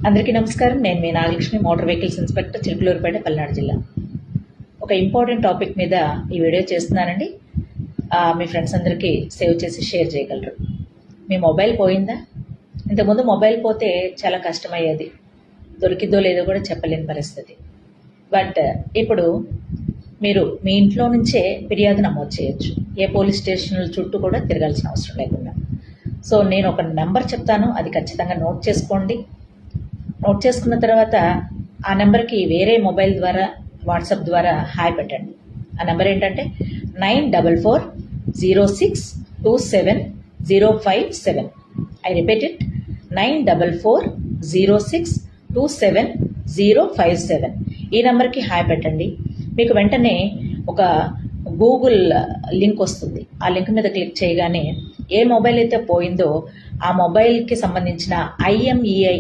అందరికీ నమస్కారం. నేను మీ Nagalakshmi, motor vehicles inspector, Chilakaluripet, Palnadu జిల్లా. ఒక ఇంపార్టెంట్ టాపిక్ మీద ఈ వీడియో చేస్తున్నానండి. మీ ఫ్రెండ్స్ అందరికీ సేవ్ చేసి షేర్ చేయగలరు. మీ మొబైల్ పోయిందా? ఇంతకుముందు మొబైల్ పోతే చాలా కష్టమయ్యేది, దొరికిద్దో లేదో కూడా చెప్పలేని పరిస్థితి. బట్ ఇప్పుడు మీరు మీ ఇంట్లో నుంచే ఫిర్యాదు నమోదు చేయొచ్చు, ఏ పోలీస్ స్టేషన్ల చుట్టూ కూడా తిరగాల్సిన అవసరం లేకుండా. సో నేను ఒక నెంబర్ చెప్తాను, అది ఖచ్చితంగా నోట్ చేసుకోండి. నోట్ చేసుకున్న తర్వాత ఆ నెంబర్కి వేరే మొబైల్ ద్వారా, వాట్సాప్ ద్వారా హాయ్ పెట్టండి. ఆ నెంబర్ ఏంటంటే 9440627057. I repeat it, 9440627057. ఈ నెంబర్కి హాయ్ పెట్టండి. మీకు వెంటనే ఒక గూగుల్ లింక్ వస్తుంది. ఆ లింక్ మీద క్లిక్ చేయగానే ఏ మొబైల్ అయితే పోయిందో ఆ మొబైల్కి సంబంధించిన IMEI